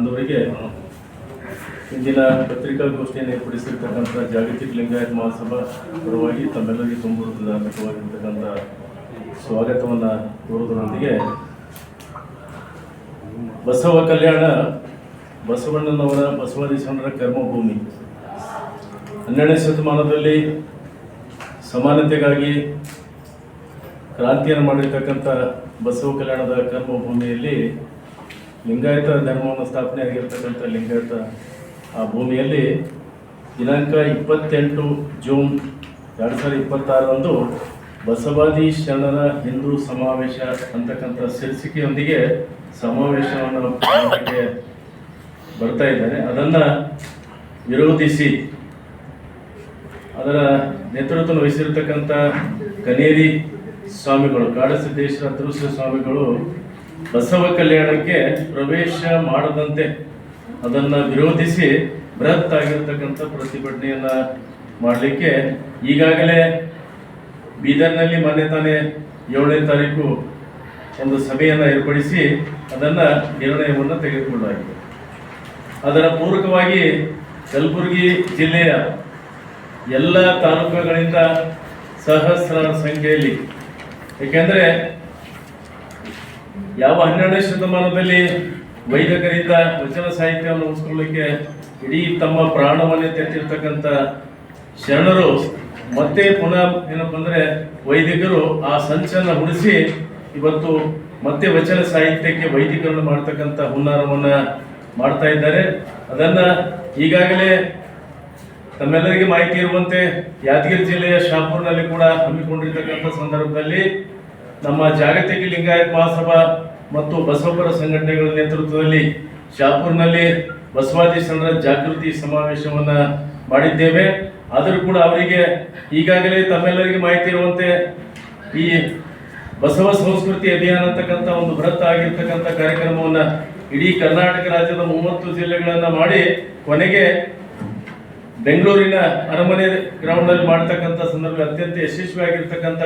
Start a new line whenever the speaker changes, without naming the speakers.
ಬಾಂಧವರಿಗೆ ಇಂದಿನ ಪತ್ರಿಕಾಗೋಷ್ಠಿಯನ್ನು ಏರ್ಪಡಿಸಿರ್ತಕ್ಕಂಥ ಜಾಗತಿಕ ಲಿಂಗಾಯತ ಮಹಾಸಭಾ ಪರವಾಗಿ ತಮ್ಮೆಲ್ಲರಿಗೆ ತುಂಬ ಹೃದಯಪೂರ್ವಕವಾಗಿರ್ತಕ್ಕಂಥ ಸ್ವಾಗತವನ್ನು ಕೋರುವುದರೊಂದಿಗೆ ಬಸವ ಕಲ್ಯಾಣ ಬಸವಣ್ಣನವರ ಬಸವಾದಿಶರಣರ ಕರ್ಮಭೂಮಿ 12ನೇ ಶತಮಾನದಲ್ಲಿ ಸಮಾನತೆಗಾಗಿ ಕ್ರಾಂತಿಯನ್ನು ಮಾಡಿರ್ತಕ್ಕಂಥ ಬಸವ ಕಲ್ಯಾಣದ ಕರ್ಮಭೂಮಿಯಲ್ಲಿ ಲಿಂಗಾಯತ ಧರ್ಮವನ್ನು ಸ್ಥಾಪನೆ ಆಗಿರ್ತಕ್ಕಂಥ ಲಿಂಗಾಯತ ಆ ಭೂಮಿಯಲ್ಲಿ ದಿನಾಂಕ 28 ಜೂನ್ 2026ರಂದು ಬಸವಾದಿ ಶರಣರ ಹಿಂದೂ ಸಮಾವೇಶ ಅಂತಕ್ಕಂಥ ಶೀರ್ಷಿಕೆಯೊಂದಿಗೆ ಸಮಾವೇಶವನ್ನು ಮಾಡಲಿಕ್ಕೆ ಬರ್ತಾ ಇದ್ದಾರೆ. ಅದನ್ನು ವಿರೋಧಿಸಿ ಅದರ ನೇತೃತ್ವವನ್ನು ವಹಿಸಿರ್ತಕ್ಕಂಥ ಕನೇರಿ ಸ್ವಾಮಿಗಳು, ಕಾಡಸಿದ್ದೇಶ್ವರ ಅದೃಶ್ಯ ಸ್ವಾಮಿಗಳು ಬಸವ ಕಲ್ಯಾಣಕ್ಕೆ ಪ್ರವೇಶ ಮಾಡದಂತೆ ಅದನ್ನು ವಿರೋಧಿಸಿ ಬೃಹತ್ ಆಗಿರತಕ್ಕಂಥ ಪ್ರತಿಭಟನೆಯನ್ನು ಮಾಡಲಿಕ್ಕೆ ಈಗಾಗಲೇ ಬೀದರ್ನಲ್ಲಿ ಮೊನ್ನೆ ತಾನೇ 7ನೇ ತಾರೀಕು ಒಂದು ಸಭೆಯನ್ನು ಏರ್ಪಡಿಸಿ ಅದನ್ನು ನಿರ್ಣಯವನ್ನು ತೆಗೆದುಕೊಳ್ಳಲಾಗಿದೆ. ಅದರ ಪೂರಕವಾಗಿ ಕಲಬುರಗಿ ಜಿಲ್ಲೆಯ ಎಲ್ಲ ತಾಲೂಕುಗಳಿಂದ ಸಹಸ್ರಾರ ಸಂಖ್ಯೆಯಲ್ಲಿ, ಏಕೆಂದರೆ ಯಾವ 12ನೇ ಶತಮಾನದಲ್ಲಿ ವೈದಿಕರಿಂದ ವಚನ ಸಾಹಿತ್ಯವನ್ನು ಉಳಿಸ್ಕೊಳ್ಳಲಿಕ್ಕೆ ಇಡೀ ತಮ್ಮ ಪ್ರಾಣವನ್ನೇ ತೆತ್ತಿರ್ತಕ್ಕಂಥ ಶರಣರು ಮತ್ತೆ ಪುನಃ ಏನಪ್ಪ ಅಂದರೆ ವೈದಿಕರು ಆ ಸಂಚನ್ನು ಉಳಿಸಿ ಇವತ್ತು ಮತ್ತೆ ವಚನ ಸಾಹಿತ್ಯಕ್ಕೆ ವೈದಿಕರನ್ನು ಮಾಡ್ತಕ್ಕಂಥ ಹುನ್ನಾರವನ್ನು ಮಾಡ್ತಾ ಇದ್ದಾರೆ. ಅದನ್ನು ಈಗಾಗಲೇ ತಮ್ಮೆಲ್ಲರಿಗೆ ಮಾಹಿತಿ ಇರುವಂತೆ ಯಾದಗಿರಿ ಜಿಲ್ಲೆಯ ಶಾಪುರ್ನಲ್ಲಿ ಕೂಡ ಹಮ್ಮಿಕೊಂಡಿರ್ತಕ್ಕಂಥ ಸಂದರ್ಭದಲ್ಲಿ ನಮ್ಮ ಜಾಗತಿಕ ಲಿಂಗಾಯತ ಮಹಾಸಭಾ ಮತ್ತು ಬಸವಪರ ಸಂಘಟನೆಗಳ ನೇತೃತ್ವದಲ್ಲಿ ಶಾಪುರ್ನಲ್ಲಿ ಬಸವಾದಿ ಶರಣರ ಜಾಗೃತಿ ಸಮಾವೇಶವನ್ನು ಮಾಡಿದ್ದೇವೆ. ಆದರೂ ಕೂಡ ಅವರಿಗೆ ಈಗಾಗಲೇ ತಮ್ಮೆಲ್ಲರಿಗೆ ಮಾಹಿತಿ ಇರುವಂತೆ ಈ ಬಸವ ಸಂಸ್ಕೃತಿ ಅಭಿಯಾನ ಅಂತಕ್ಕಂಥ ಒಂದು ಬೃಹತ್ ಆಗಿರ್ತಕ್ಕಂಥ ಕಾರ್ಯಕ್ರಮವನ್ನು ಇಡೀ ಕರ್ನಾಟಕ ರಾಜ್ಯದ 30 ಜಿಲ್ಲೆಗಳನ್ನು ಮಾಡಿ ಕೊನೆಗೆ ಬೆಂಗಳೂರಿನ ಅರಮನೆ ಗ್ರೌಂಡ್ನಲ್ಲಿ ಮಾಡ್ತಕ್ಕಂಥ ಸಂದರ್ಭದಲ್ಲಿ ಅತ್ಯಂತ ಯಶಸ್ವಿಯಾಗಿರ್ತಕ್ಕಂಥ